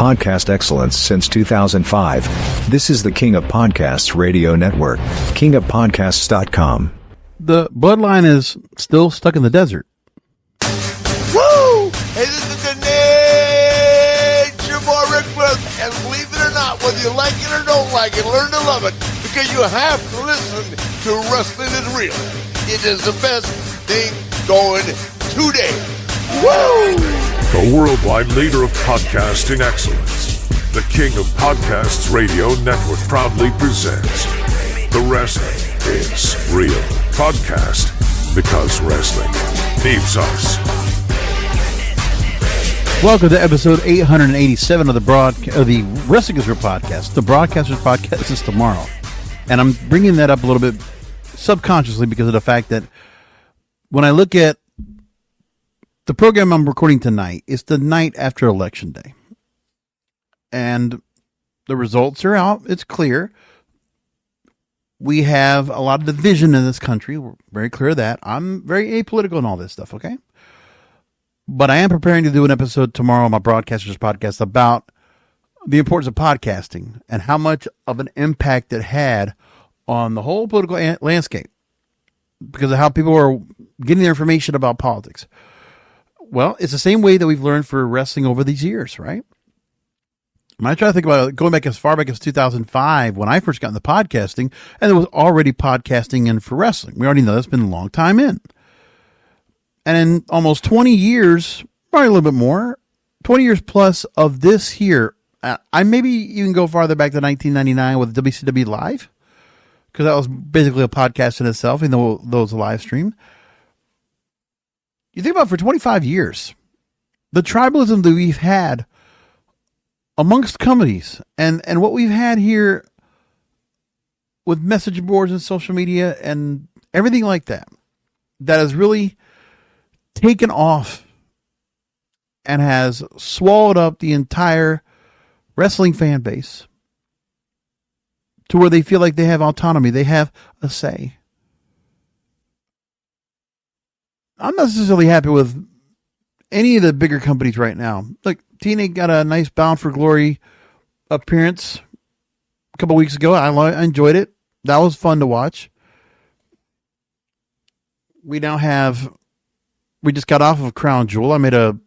podcast excellence since 2005. This is the King of Podcasts radio network, kingofpodcasts.com. The Bloodline is still stuck in the desert. Woo! Hey, this is the Nature Boy Ric Flair, and believe it or not, whether you like it or don't like it, learn to love it, because you have to listen to Wrestling is Real. It is the best thing going today. Woo! The worldwide leader of podcasting excellence, the King of Podcasts Radio Network proudly presents The Wrestling is Real podcast, because wrestling needs us. Welcome to episode 887 of the Wrestling is Real podcast. The Broadcasters podcast is tomorrow. And I'm bringing that up a little bit subconsciously because of the fact that when I look at the program I'm recording tonight, it's the night after Election Day. And the results are out. It's clear. We have a lot of division in this country. We're very clear of that. I'm very apolitical in all this stuff, okay? But I am preparing to do an episode tomorrow on my Broadcasters podcast about the importance of podcasting and how much of an impact it had on the whole political landscape because of how people are getting their information about politics. Well, it's the same way that we've learned for wrestling over these years, right? When I try to think about it, going back as far back as 2005, when I first got into podcasting, and there was already podcasting in for wrestling. We already know that's been a long time in. And in almost 20 years, probably a little bit more, 20 years plus of this here, I maybe even go farther back to 1999 with WCW Live, because that was basically a podcast in itself, even though it was a live stream. You think about it, for 25 years, the tribalism that we've had amongst companies and what we've had here with message boards and social media and everything like that, that has really taken off and has swallowed up the entire wrestling fan base to where they feel like they have autonomy. They have a say. I'm not necessarily happy with any of the bigger companies right now. Like, TNA got a nice Bound for Glory appearance a couple weeks ago. I enjoyed it. That was fun to watch. We just got off of Crown Jewel. I made a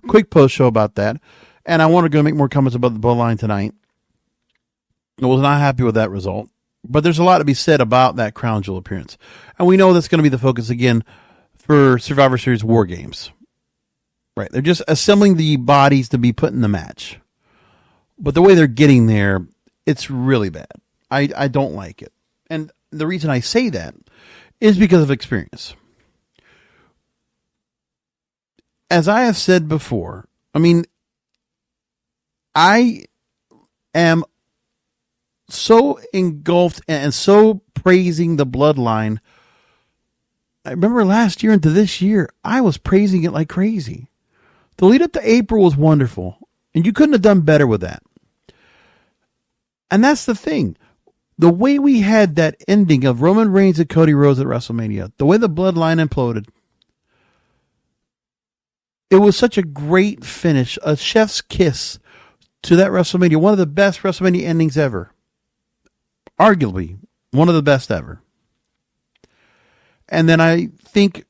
quick post show about that. And I want to go make more comments about the Bloodline tonight. I was not happy with that result. But there's a lot to be said about that Crown Jewel appearance. And we know that's going to be the focus again for Survivor Series War Games. Right. They're just assembling the bodies to be put in the match. But the way they're getting there, it's really bad. I don't like it. And the reason I say that is because of experience. As I have said before, I mean, I am so engulfed and so praising the Bloodline. I remember last year into this year, I was praising it like crazy. The lead up to April was wonderful, and you couldn't have done better with that. And that's the thing. The way we had that ending of Roman Reigns and Cody Rhodes at WrestleMania, the way the Bloodline imploded, it was such a great finish, a chef's kiss to that WrestleMania, one of the best WrestleMania endings ever. Arguably, one of the best ever. And then I think,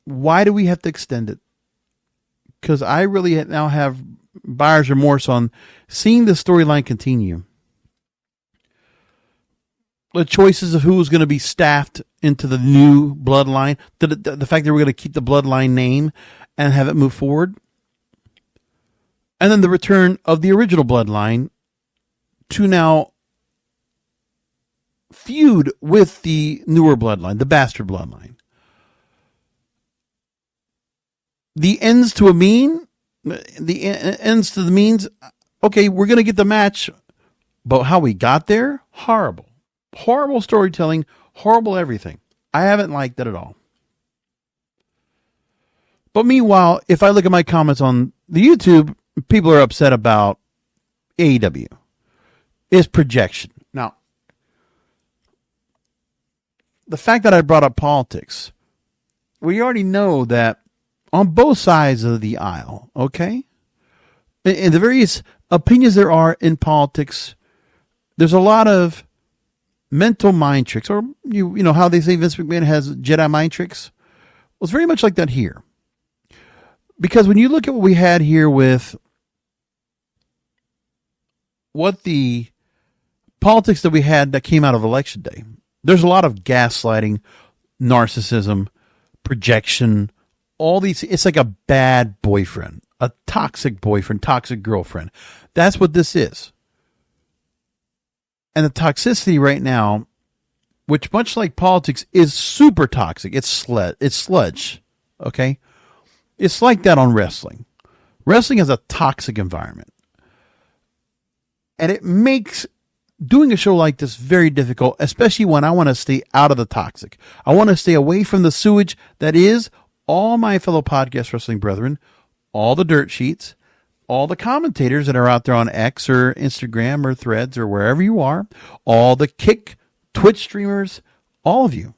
why do we have to extend it? Because I really now have buyer's remorse on seeing the storyline continue. The choices of who was going to be staffed into the new Bloodline, the fact that we're going to keep the Bloodline name and have it move forward. And then the return of the original Bloodline to now feud with the newer Bloodline, the Bastard Bloodline. The ends to a mean, the ends to the means, okay, we're going to get the match, but how we got there, horrible. Horrible storytelling, horrible everything. I haven't liked that at all. But meanwhile, if I look at my comments on the YouTube, people are upset about AEW. It's projection. Now, the fact that I brought up politics, we already know that on both sides of the aisle, okay? In the various opinions there are in politics, there's a lot of mental mind tricks, or you know how they say Vince McMahon has Jedi mind tricks. Well, it's very much like that here. Because when you look at what we had here with what the politics that we had that came out of Election Day, there's a lot of gaslighting, narcissism, projection, all these. It's like a bad boyfriend, a toxic boyfriend, toxic girlfriend. That's what this is. And the toxicity right now, which much like politics is super toxic. It's sludge. Okay. It's like that on wrestling. Wrestling is a toxic environment. And it makes doing a show like this very difficult, especially when I want to stay out of the toxic. I want to stay away from the sewage that is all my fellow podcast wrestling brethren, all the dirt sheets, all the commentators that are out there on X or Instagram or Threads or wherever you are, all the Kick, Twitch streamers, all of you.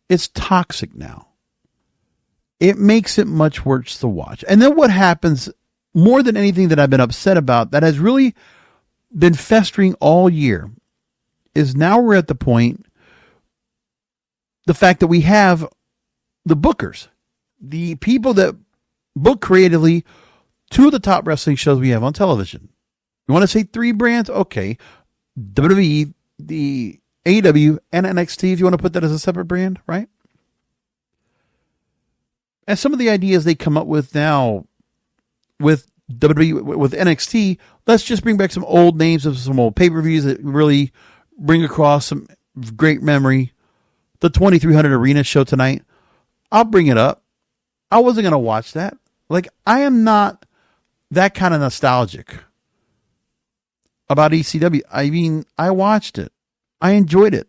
It's toxic now. It makes it much worse to watch. And then what happens more than anything that I've been upset about that has really been festering all year is now we're at the point, the fact that we have the bookers, the people that book creatively two of the top wrestling shows we have on television. You want to say three brands? Okay. WWE, the AEW, and NXT, if you want to put that as a separate brand, right? And some of the ideas they come up with now with WWE, with NXT, let's just bring back some old names of some old pay-per-views that really bring across some great memory. The 2300 Arena show tonight, I'll bring it up. I wasn't going to watch that. Like, I am not that kind of nostalgic about ECW. I mean, I watched it. I enjoyed it.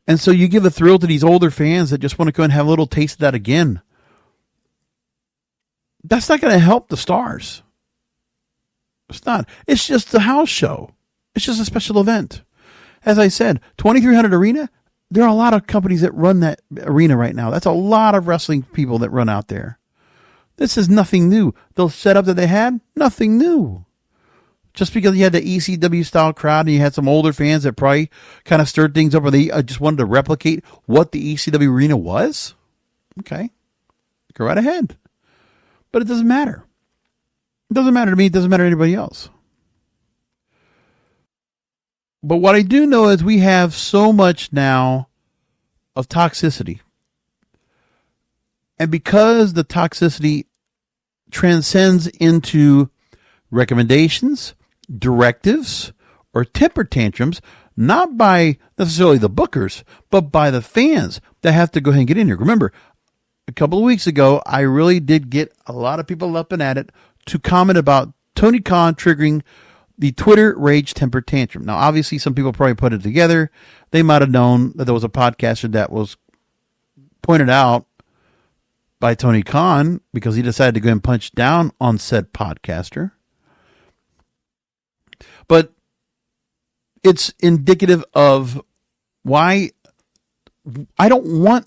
And so you give a thrill to these older fans that just want to go and have a little taste of that again. That's not going to help the stars. It's not. It's just the house show. It's just a special event. As I said, 2300 Arena, there are a lot of companies that run that arena right now. That's a lot of wrestling people that run out there. This is nothing new. The setup that they had, nothing new. Just because you had the ECW style crowd and you had some older fans that probably kind of stirred things up, or they just wanted to replicate what the ECW arena was. Okay. Go right ahead. But it doesn't matter. It doesn't matter to me. It doesn't matter to anybody else. But what I do know is we have so much now of toxicity. And because the toxicity transcends into recommendations, directives, or temper tantrums, not by necessarily the bookers, but by the fans that have to go ahead and get in here. Remember, a couple of weeks ago, I really did get a lot of people up and at it to comment about Tony Khan triggering the Twitter rage temper tantrum. Now, obviously, some people probably put it together. They might have known that there was a podcaster that was pointed out by Tony Khan because he decided to go and punch down on said podcaster. But it's indicative of why I don't want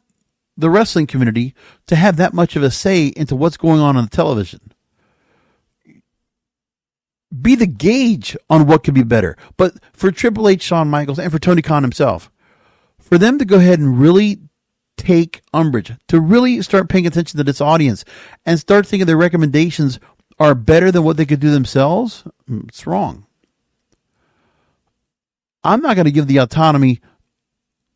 the wrestling community to have that much of a say into what's going on the television. Be the gauge on what could be better. But for Triple H, Shawn Michaels, and for Tony Khan himself, for them to go ahead and really take umbrage, to really start paying attention to this audience and start thinking their recommendations are better than what they could do themselves, it's wrong. I'm not going to give the autonomy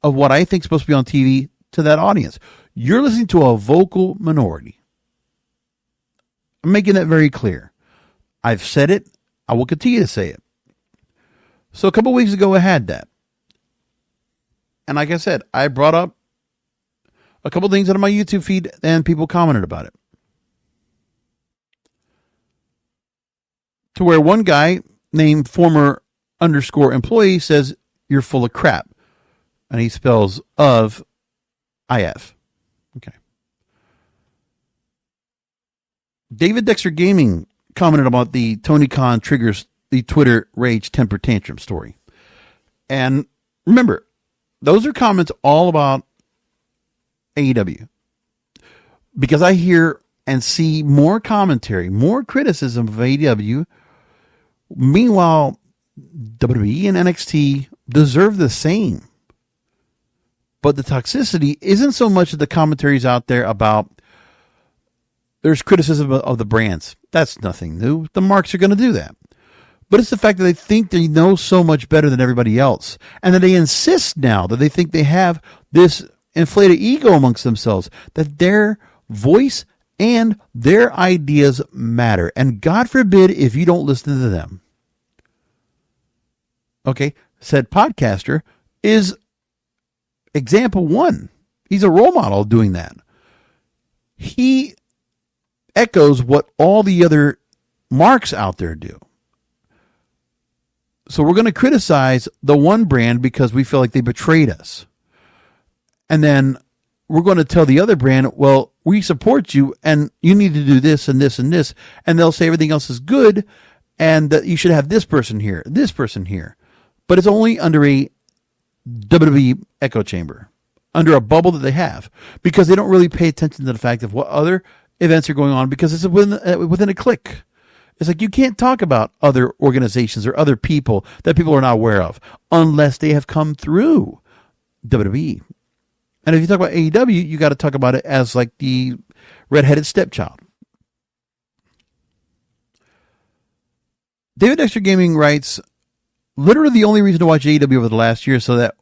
of what I think is supposed to be on TV to that audience. You're listening to a vocal minority. I'm making that very clear. I've said it. I will continue to say it. So a couple weeks ago, I had that. And like I said, I brought up a couple things out of my YouTube feed and people commented about it. To where one guy named former _ employee says, "You're full of crap." And he spells of IF. Okay. David Dexter Gaming commented about the Tony Khan triggers the Twitter rage temper tantrum story. And remember, those are comments all about AEW. Because I hear and see more commentary, more criticism of AEW. Meanwhile, WWE and NXT deserve the same. But the toxicity isn't so much that the commentaries out there about there's criticism of the brands. That's nothing new. The marks are going to do that. But it's the fact that they think they know so much better than everybody else. And that they insist now that they think they have this inflated ego amongst themselves, that their voice and their ideas matter. And God forbid if you don't listen to them. Okay, said podcaster is example one. He's a role model doing that. He echoes what all the other marks out there do. So we're going to criticize the one brand because we feel like they betrayed us. And then we're going to tell the other brand, well, we support you and you need to do this and this and this. And they'll say everything else is good and that you should have this person here, this person here. But it's only under a WWE echo chamber, under a bubble that they have, because they don't really pay attention to the fact of what other events are going on, because it's within a click. It's like you can't talk about other organizations or other people that people are not aware of unless they have come through WWE. And if you talk about AEW, you got to talk about it as like the redheaded stepchild. David Dexter Gaming writes, literally the only reason to watch AEW over the last year is so that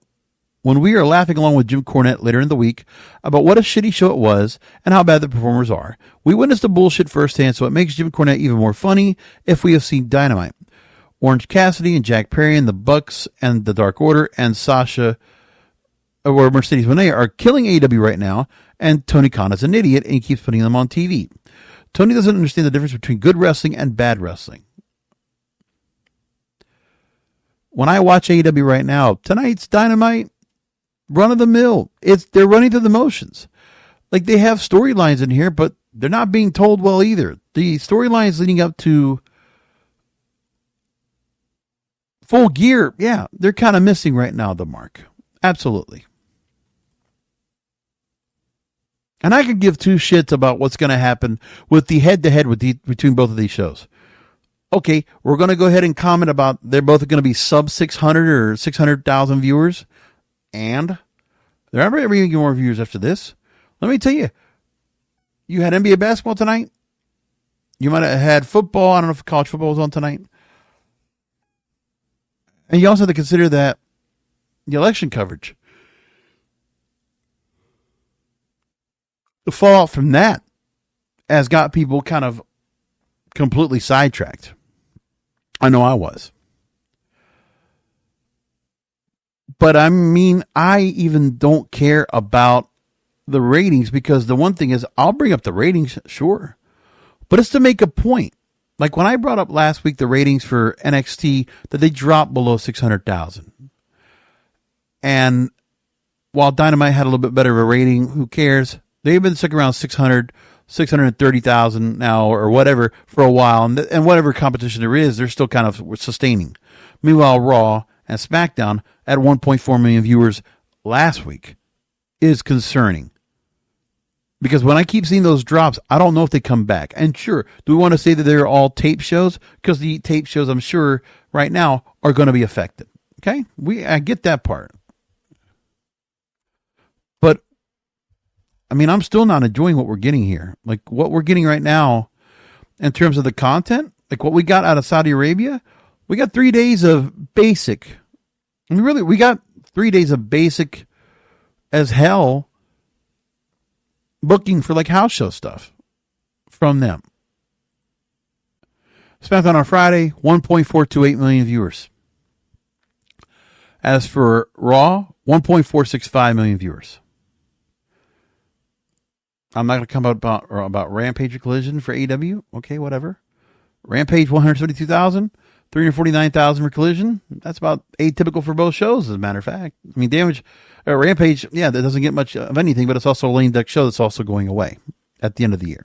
when we are laughing along with Jim Cornette later in the week about what a shitty show it was and how bad the performers are, we witnessed the bullshit firsthand, so it makes Jim Cornette even more funny if we have seen Dynamite. Orange Cassidy and Jack Perry and the Bucks and the Dark Order and Sasha or Mercedes Moné are killing AEW right now, and Tony Khan is an idiot and he keeps putting them on TV. Tony doesn't understand the difference between good wrestling and bad wrestling. When I watch AEW right now, tonight's Dynamite, run of the mill. They're running through the motions. Like they have storylines in here, but they're not being told well either. The storylines leading up to Full Gear, yeah, they're kind of missing right now, the mark. Absolutely. And I could give two shits about what's going to happen with the head-to-head between both of these shows. Okay, we're going to go ahead and comment about they're both going to be sub 600 or 600,000 viewers. And they're never going to get more viewers after this. Let me tell you, you had NBA basketball tonight. You might have had football. I don't know if college football was on tonight. And you also have to consider that the election coverage. The fallout from that has got people kind of completely sidetracked. I know I was. But I mean, I even don't care about the ratings, because the one thing is I'll bring up the ratings, sure. But it's to make a point. Like when I brought up last week the ratings for NXT, that they dropped below 600,000. And while Dynamite had a little bit better of a rating, who cares? They've been stuck around 600, 630,000 now or whatever for a while. And whatever competition there is, they're still kind of sustaining. Meanwhile, Raw and SmackDown at 1.4 million viewers last week is concerning. Because when I keep seeing those drops, I don't know if they come back. And sure, do we want to say that they're all tape shows? Because the tape shows, I'm sure, right now are going to be affected. Okay? I get that part. But, I mean, I'm still not enjoying what we're getting here. Like, what we're getting right now in terms of the content, like what we got out of Saudi Arabia, we got 3 days of basic. I mean, really, we got 3 days of basic as hell booking for like house show stuff from them. SmackDown on Friday, 1.428 million viewers. As for Raw, 1.465 million viewers. I'm not going to come about Rampage or Collision for AEW. Okay, whatever. Rampage, 172,000. 349,000 for Collision. That's about atypical for both shows, as a matter of fact. I mean, Rampage, yeah, that doesn't get much of anything, but it's also a lame duck show that's also going away at the end of the year.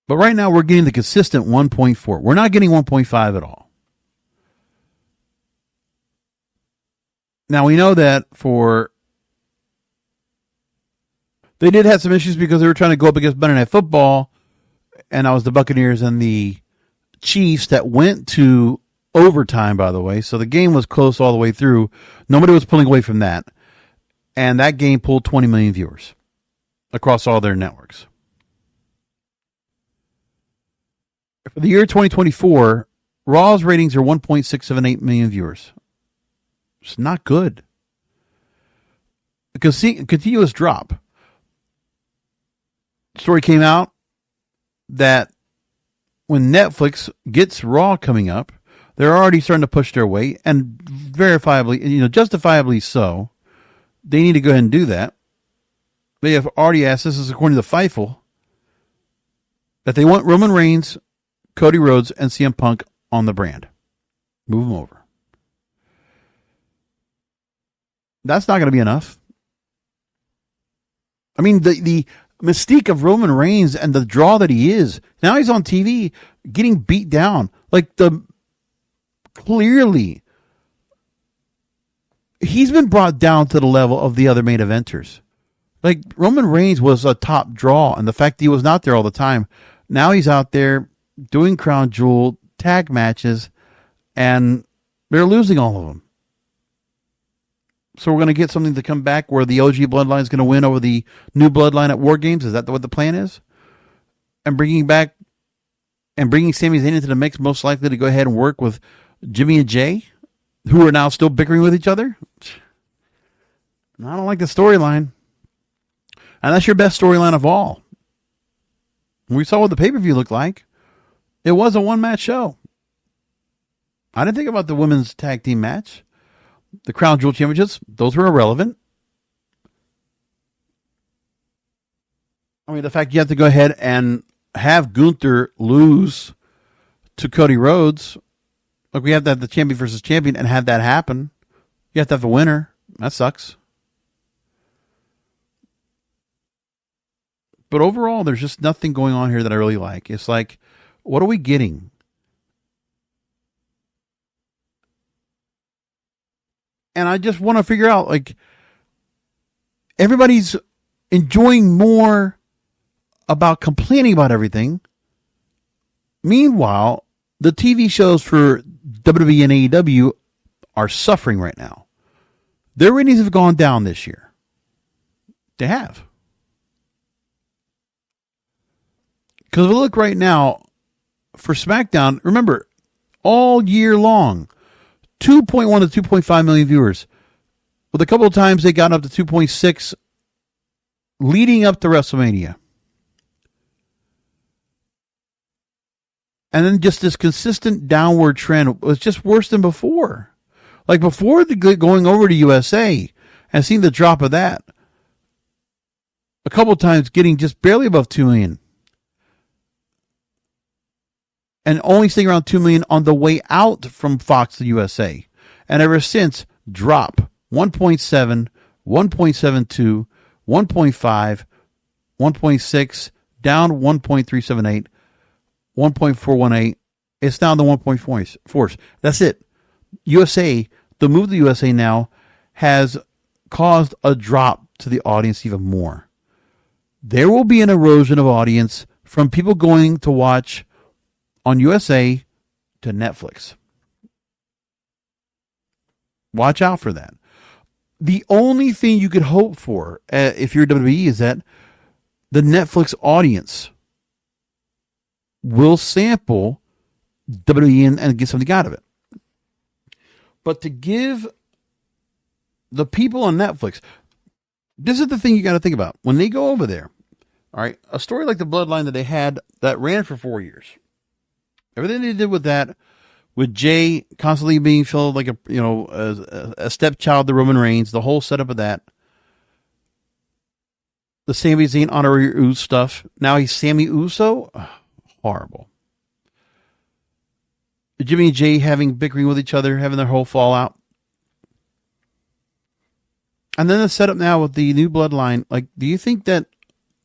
But right now, we're getting the consistent 1.4. We're not getting 1.5 at all. Now, we know that for They did have some issues because they were trying to go up against Monday Night Football, and that was the Buccaneers and the Chiefs that went to overtime, by the way. So the game was close all the way through. Nobody was pulling away from that. And that game pulled 20 million viewers across all their networks. For the year 2024, Raw's ratings are 1.678 million viewers. It's not good. Because see, continuous drop. Story came out that when Netflix gets Raw coming up, they're already starting to push their weight, and verifiably, justifiably so. They need to go ahead and do that. They have already asked, this is according to Fightful, that they want Roman Reigns, Cody Rhodes, and CM Punk on the brand. Move them over. That's not going to be enough. I mean, the mystique of Roman Reigns and the draw that he is. Now he's on TV getting beat down. Clearly, he's been brought down to the level of the other main eventers. Like, Roman Reigns was a top draw, and the fact that he was not there all the time. Now he's out there doing crown jewel tag matches, and they're losing all of them. So we're going to get something to come back where the OG Bloodline is going to win over the new Bloodline at War Games. Is that what the plan is? And bringing Sami Zayn into the mix, most likely to go ahead and work with Jimmy and Jay, who are now still bickering with each other. I don't like the storyline. And that's your best storyline of all. We saw what the pay-per-view looked like. It was a one-match show. I didn't think about the women's tag team match. The Crown Jewel Championships, those were irrelevant. I mean, the fact you have to go ahead and have Gunther lose to Cody Rhodes, like we have to have the champion versus champion and have that happen. You have to have a winner. That sucks. But overall, there's just nothing going on here that I really like. It's like, what are we getting? And I just want to figure out, everybody's enjoying more about complaining about everything. Meanwhile, the TV shows for WWE and AEW are suffering right now. Their ratings have gone down this year. They have. Because if we look right now, for SmackDown, remember, all year long, 2.1 to 2.5 million viewers. With a couple of times they got up to 2.6 leading up to WrestleMania. And then just this consistent downward trend was just worse than before. Like before going over to USA and seeing the drop of that, a couple of times getting just barely above 2 million. And only staying around 2 million on the way out from Fox to USA. And ever since, drop 1.7, 1.72, 1.5, 1.6, down 1.378, 1.418. It's down to 1.4. That's it. USA, the move to USA now has caused a drop to the audience even more. There will be an erosion of audience from people going to watch on USA to Netflix. Watch out for that. The only thing you could hope for if you're WWE is that the Netflix audience will sample WWE and get something out of it. But to give the people on Netflix, this is the thing you got to think about. When they go over there, all right, a story like the Bloodline that they had that ran for 4 years, everything they did with that, with Jay constantly being filled like a stepchild to Roman Reigns, the whole setup of that, the Sami Zayn honorary Uso stuff. Now he's Sammy Uso. Horrible. Jimmy and Jay having bickering with each other, having their whole fallout. And then the setup now with the new Bloodline. Like, do you think that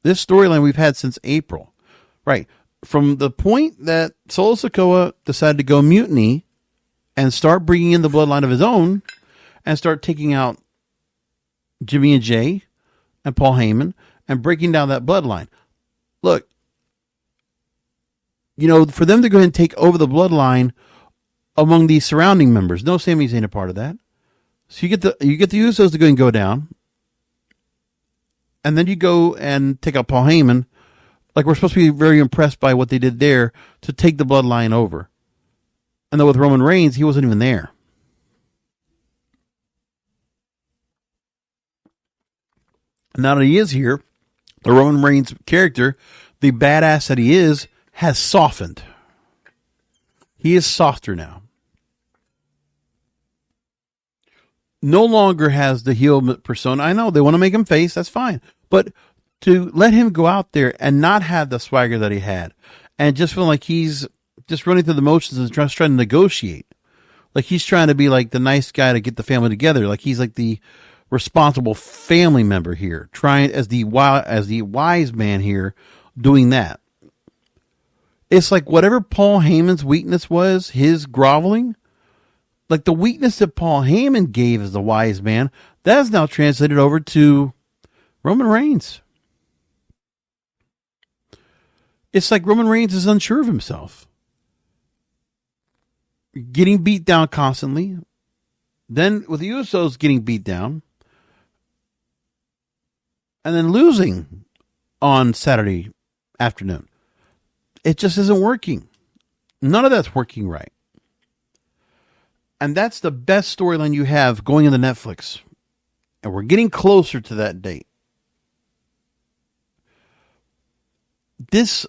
this storyline we've had since April, right? From the point that Solo Sikoa decided to go mutiny and start bringing in the Bloodline of his own and start taking out Jimmy and Jay, and Paul Heyman and breaking down that bloodline. Look, for them to go ahead and take over the bloodline among the surrounding members. No, Sami Zayn a part of that. So you get the Usos to go and go down. And then you go and take out Paul Heyman. Like, we're supposed to be very impressed by what they did there to take the bloodline over. And then with Roman Reigns, he wasn't even there. Now that he is here, the Roman Reigns character, the badass that he is, has softened. He is softer now. No longer has the heel persona. I know they want to make him face. That's fine. But to let him go out there and not have the swagger that he had and just feel like he's just running through the motions and just trying to negotiate. Like he's trying to be like the nice guy to get the family together. Like he's like the responsible family member here, trying as the wise man here, doing that. It's like whatever Paul Heyman's weakness was, his groveling, like the weakness that Paul Heyman gave as the wise man, that is now translated over to Roman Reigns. It's like Roman Reigns is unsure of himself. Getting beat down constantly. Then with the Usos getting beat down. And then losing on Saturday afternoon. It just isn't working. None of that's working right. And that's the best storyline you have going into Netflix. And we're getting closer to that date. This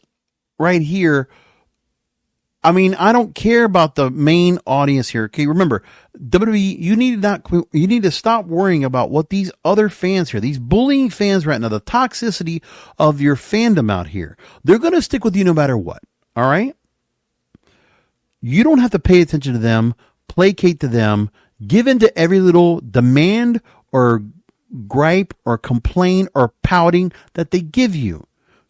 right here, I mean, I don't care about the main audience here. Okay, remember, WWE, you need to stop worrying about what these other fans here, these bullying fans right now, the toxicity of your fandom out here. They're going to stick with you no matter what. All right? You don't have to pay attention to them, placate to them, give in to every little demand or gripe or complain or pouting that they give you.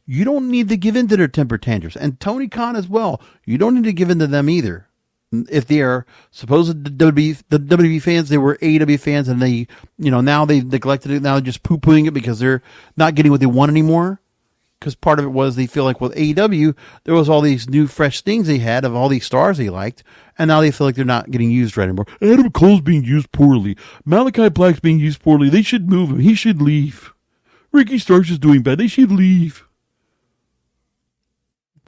You don't need to give in to their temper tantrums. And Tony Khan as well. You don't need to give in to them either. If they are supposed the WWE fans, they were AEW fans, and they, now they've neglected it. Now they're just poo-pooing it because they're not getting what they want anymore. Because part of it was they feel like with AEW, there was all these new fresh things they had of all these stars they liked. And now they feel like they're not getting used right anymore. Adam Cole's being used poorly. Malachi Black's being used poorly. They should move him. He should leave. Ricky Starks is doing bad. They should leave.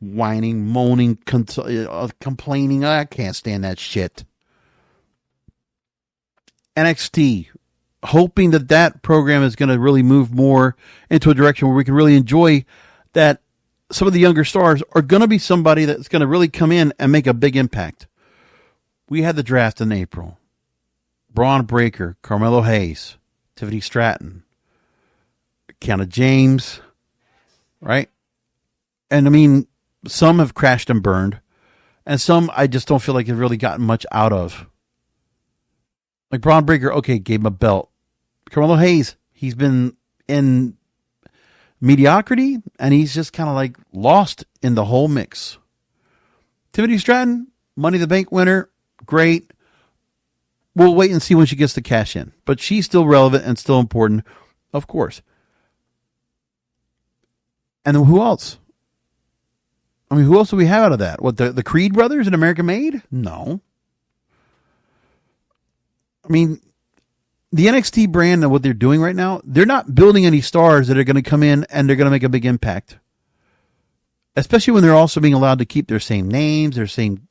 Whining, moaning, complaining. I can't stand that shit. NXT, hoping that program is going to really move more into a direction where we can really enjoy that some of the younger stars are going to be somebody that's going to really come in and make a big impact. We had the draft in April. Braun Breaker, Carmelo Hayes, Tiffany Stratton, Kiana James, right? And I mean, some have crashed and burned, and some I just don't feel like they've really gotten much out of. Like Braun Breaker, okay, gave him a belt. Carmelo Hayes, he's been in mediocrity, and he's just kind of like lost in the whole mix. Tiffany Stratton, Money in the Bank winner, great. We'll wait and see when she gets the cash in. But she's still relevant and still important, of course. And then who else? I mean, who else do we have out of that? What, the Creed brothers in American Made? No. I mean, the NXT brand and what they're doing right now, they're not building any stars that are going to come in and they're going to make a big impact. Especially when they're also being allowed to keep their same names, their same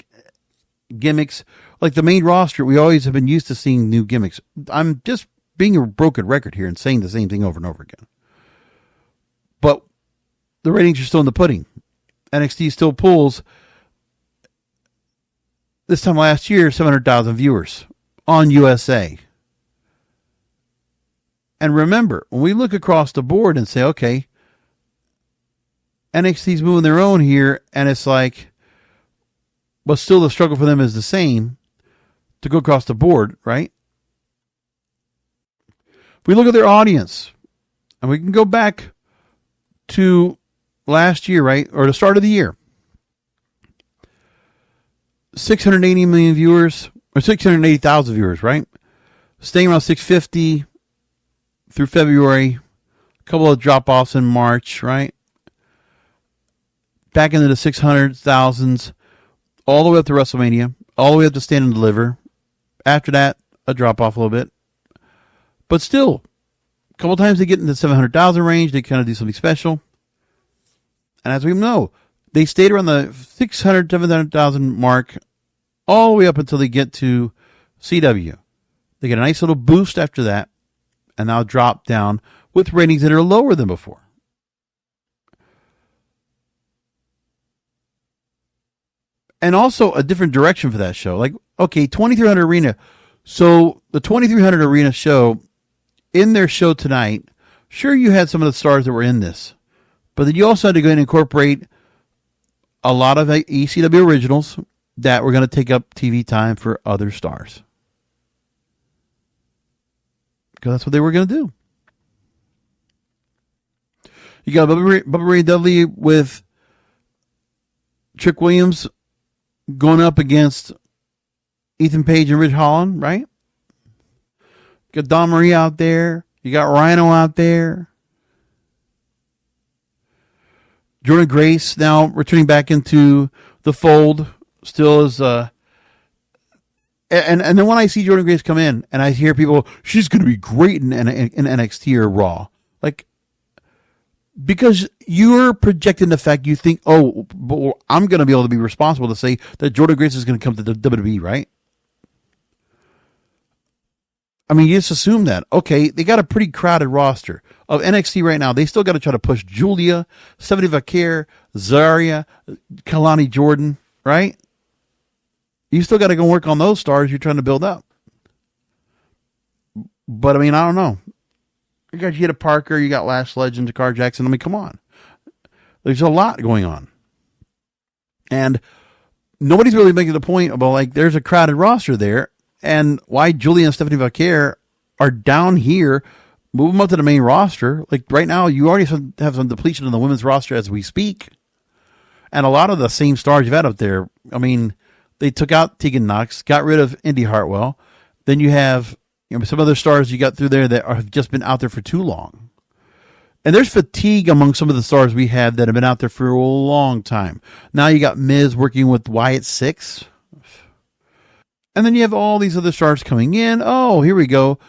gimmicks. Like the main roster, we always have been used to seeing new gimmicks. I'm just being a broken record here and saying the same thing over and over again. But the ratings are still in the pudding. NXT still pulls, this time last year, 700,000 viewers on USA. And remember, when we look across the board and say, okay, NXT's moving their own here, and it's like, but still the struggle for them is the same to go across the board, right? If we look at their audience, and we can go back to last year, right? Or the start of the year. 680 million viewers, or 680,000 viewers, right? Staying around 650 through February, a couple of drop-offs in March, right? Back into the 600,000s, all the way up to WrestleMania, all the way up to Stand and Deliver. After that, a drop-off a little bit. But still, a couple times they get into the 700,000 range, they kind of do something special. And as we know, they stayed around the 600, 700,000 mark all the way up until they get to CW. They get a nice little boost after that, and now drop down with ratings that are lower than before. And also a different direction for that show. Like, okay, 2300 Arena. So the 2300 Arena show, in their show tonight, sure, you had some of the stars that were in this. But then you also had to go in and incorporate a lot of ECW originals that were going to take up TV time for other stars. Because that's what they were going to do. You got Bubba Ray Dudley with Trick Williams going up against Ethan Page and Ridge Holland, right? You got Don Marie out there. You got Rhino out there. Jordan Grace now returning back into the fold. Still is, and then when I see Jordan Grace come in and I hear people, she's going to be great in NXT or Raw. Like, because you're projecting the fact you think, oh, but I'm going to be able to be responsible to say that Jordan Grace is going to come to the WWE, right? I mean, you just assume that. Okay, they got a pretty crowded roster of NXT right now. They still got to try to push Julia, Stephanie Vaquer, Zarya, Kalani Jordan, right? You still got to go work on those stars you're trying to build up. But, I mean, I don't know. You got Jada Parker, you got Lash Legend, Jakar Jackson. I mean, come on. There's a lot going on. And nobody's really making the point about, like, there's a crowded roster there, and why Julia and Stephanie Vaquer are down here. Move them up to the main roster. Like, right now, you already have some depletion on the women's roster as we speak. And a lot of the same stars you've had up there. I mean, they took out Tegan Knox, got rid of Indy Hartwell. Then you have some other stars you got through there that have just been out there for too long. And there's fatigue among some of the stars we have that have been out there for a long time. Now you got Miz working with Wyatt Six. And then you have all these other stars coming in. Oh, here we go.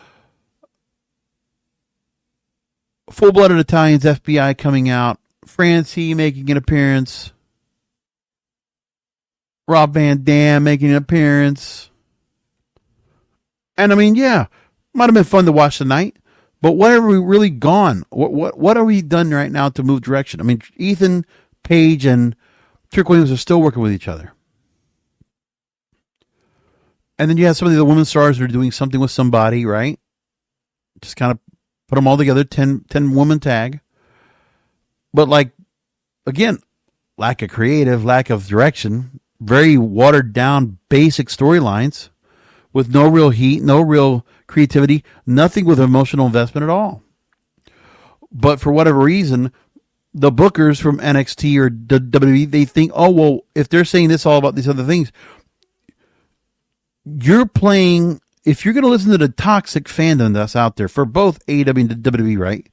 Full-Blooded Italians, FBI coming out. Francie making an appearance. Rob Van Dam making an appearance. And I mean, yeah, might have been fun to watch tonight. But what have we really gone? What are we done right now to move direction? I mean, Ethan Page and Trick Williams are still working with each other. And then you have some of the women's stars that are doing something with somebody, right? Just kind of put them all together, 10 woman tag. But, like, again, lack of creative, lack of direction, very watered down basic storylines with no real heat, no real creativity, nothing with emotional investment at all. But for whatever reason, the bookers from NXT or WWE, they think, oh, well, if they're saying this all about these other things, you're playing, if you're going to listen to the toxic fandom that's out there for both AEW and WWE, right?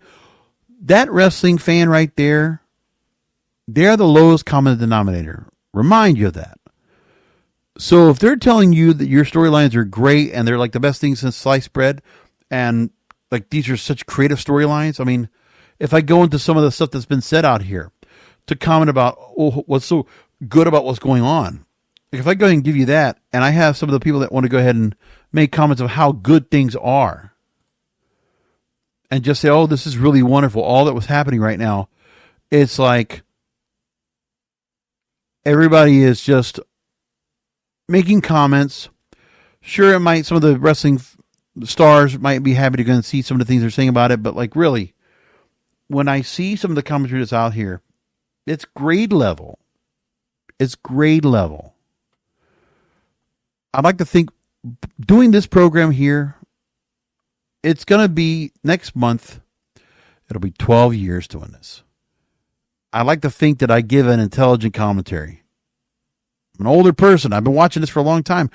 That wrestling fan right there, they're the lowest common denominator. Remind you of that. So if they're telling you that your storylines are great and they're like the best things since sliced bread, and like these are such creative storylines, I mean, if I go into some of the stuff that's been said out here to comment about, oh, what's so good about what's going on, if I go ahead and give you that, and I have some of the people that want to go ahead and make comments of how good things are, and just say, oh, this is really wonderful, all that was happening right now, it's like everybody is just making comments. Sure, it might, some of the wrestling stars might be happy to go and see some of the things they're saying about it, but like really, when I see some of the commentary that's out here, it's grade level. It's grade level. I'd like to think doing this program here, it's going to be next month. It'll be 12 years doing this. I like to think that I give an intelligent commentary. I'm an older person. I've been watching this for a long time.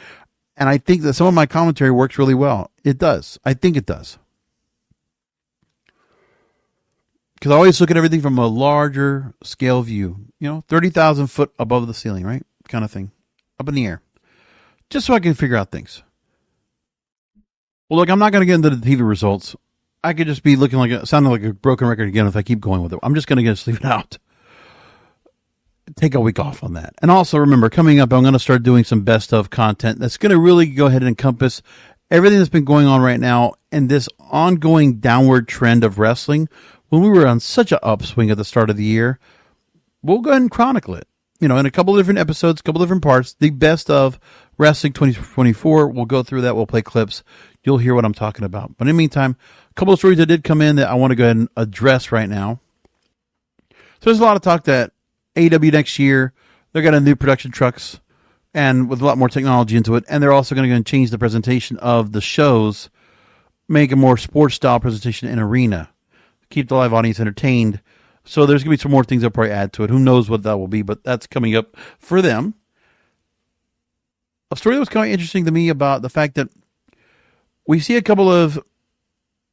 And I think that some of my commentary works really well. It does. I think it does. because I always look at everything from a larger scale view, 30,000 foot above the ceiling, right? Kind of thing, up in the air, just so I can figure out things. Well, look, I'm not going to get into the TV results. I could just be sounding like a broken record again if I keep going with it. I'm just going to just leave it out. Take a week off on that. And also remember, coming up, I'm going to start doing some best of content that's going to really go ahead and encompass everything that's been going on right now and this ongoing downward trend of wrestling. When we were on such an upswing at the start of the year, we'll go ahead and chronicle it. In a couple of different episodes, a couple of different parts. The best of wrestling 2024. We'll go through that. We'll play clips. You'll hear what I'm talking about. But in the meantime, a couple of stories that did come in that I want to go ahead and address right now. So there's a lot of talk that AEW next year, they're going to new production trucks and with a lot more technology into it. And they're also going to go and change the presentation of the shows, make a more sports style presentation in arena, keep the live audience entertained. So there's going to be some more things they'll probably add to it. Who knows what that will be, but that's coming up for them. A story that was kind of interesting to me about the fact that we see a couple of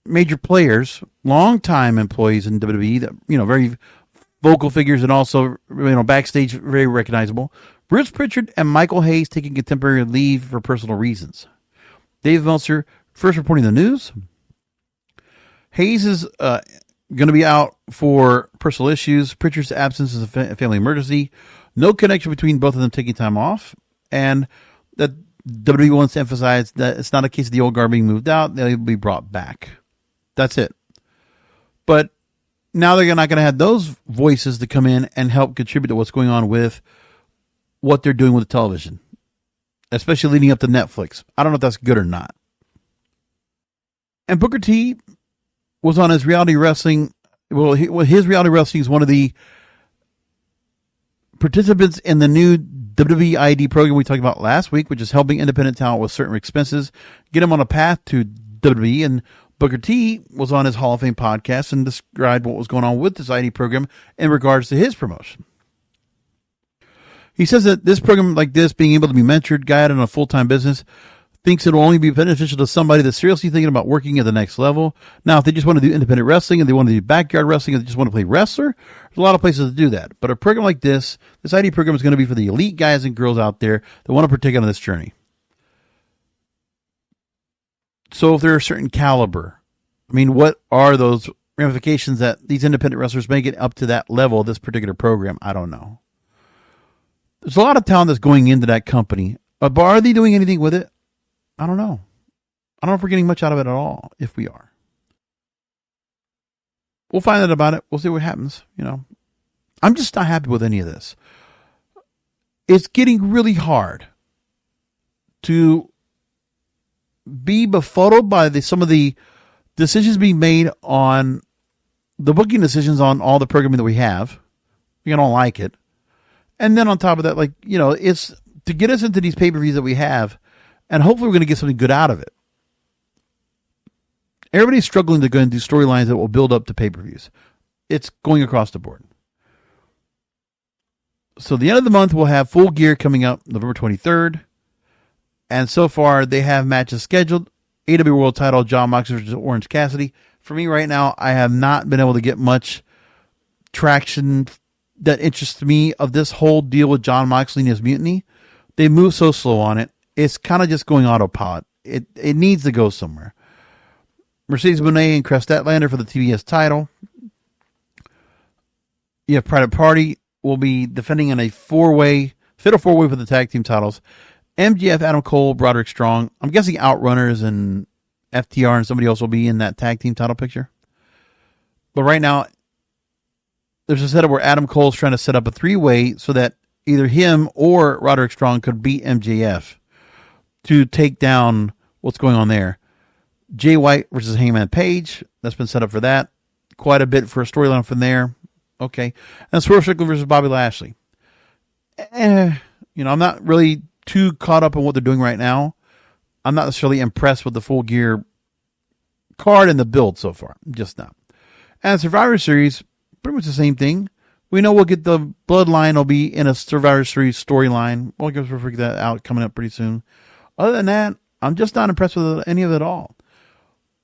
major players, longtime employees in WWE that, very vocal figures and also, backstage, very recognizable. Bruce Pritchard and Michael Hayes taking a temporary leave for personal reasons. Dave Meltzer first reporting the news. Hayes is going to be out for personal issues. Pritchard's absence is a family emergency. No connection between both of them taking time off. And that WWE wants to emphasize that it's not a case of the old guard being moved out. They'll be brought back. That's it. But now they're not going to have those voices to come in and help contribute to what's going on with what they're doing with the television, especially leading up to Netflix. I don't know if that's good or not. And Booker T was on his reality wrestling. His reality wrestling is one of the participants in the new WWE ID program we talked about last week, which is helping independent talent with certain expenses, get them on a path to WWE. And Booker T was on his Hall of Fame podcast and described what was going on with this ID program in regards to his promotion. He says that this program like this, being able to be mentored, guided in a full-time business, thinks it'll only be beneficial to somebody that's seriously thinking about working at the next level. Now, if they just want to do independent wrestling and they want to do backyard wrestling and they just want to play wrestler, there's a lot of places to do that. But a program like this ID program is going to be for the elite guys and girls out there that want to partake on this journey. So if they're a certain caliber, what are those ramifications that these independent wrestlers make it up to that level of this particular program? I don't know. There's a lot of talent that's going into that company. But are they doing anything with it? I don't know. I don't know if we're getting much out of it at all, if we are. We'll find out about it. We'll see what happens. I'm just not happy with any of this. It's getting really hard to be befuddled by some of the decisions being made on the booking decisions on all the programming that we have. You don't like it. And then on top of that, it's to get us into these pay-per-views that we have, and hopefully we're going to get something good out of it. Everybody's struggling to go and do storylines that will build up to pay-per-views. It's going across the board. So the end of the month, we'll have Full Gear coming up November 23rd. And so far, they have matches scheduled. AEW World Title, Jon Moxley versus Orange Cassidy. For me right now, I have not been able to get much traction that interests me of this whole deal with Jon Moxley and his mutiny. They move so slow on it. It's kind of just going autopilot. It needs to go somewhere. Mercedes Moné and Crest Statlander for the TBS title. You have Private Party will be defending in a fatal four-way for the tag team titles. MJF, Adam Cole, Broderick Strong. I'm guessing Outrunners and FTR and somebody else will be in that tag team title picture. But right now, there's a setup where Adam Cole's trying to set up a three-way so that either him or Roderick Strong could beat MJF to take down what's going on there. Jay White versus Hangman Page. That's been set up for that. Quite a bit for a storyline from there. Okay. And Swerve Strickland versus Bobby Lashley. I'm not really too caught up in what they're doing right now. I'm not necessarily impressed with the Full Gear card and the build so far. I'm just not. And Survivor Series, pretty much the same thing. We know we'll get the Bloodline will be in a Survivor Series storyline. We'll figure that out coming up pretty soon. Other than that, I'm just not impressed with any of it at all.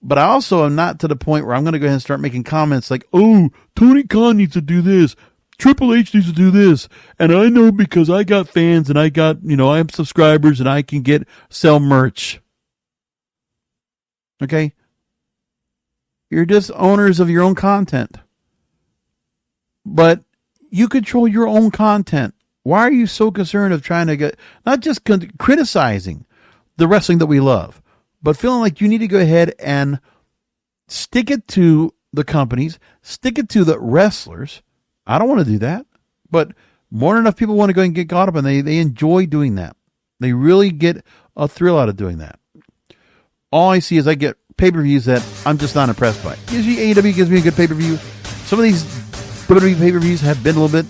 But I also am not to the point where I'm going to go ahead and start making comments like, oh, Tony Khan needs to do this. Triple H needs to do this. And I know because I got fans and I got, I have subscribers and I can sell merch. Okay? You're just owners of your own content. But you control your own content. Why are you so concerned of trying to get, not just criticizing the wrestling that we love, but feeling like you need to go ahead and stick it to the companies, stick it to the wrestlers. I don't want to do that, but more than enough people want to go and get caught up, and they enjoy doing that. They really get a thrill out of doing that. All I see is I get pay-per-views that I'm just not impressed by. Usually AEW gives me a good pay-per-view. Some of these WWE pay-per-views have been a little bit,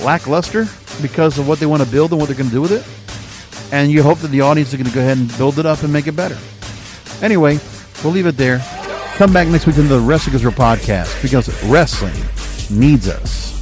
lackluster because of what they want to build and what they're going to do with it. And you hope that the audience is going to go ahead and build it up and make it better. Anyway, we'll leave it there. Come back next week to the Wrestling Gizmo podcast because wrestling needs us.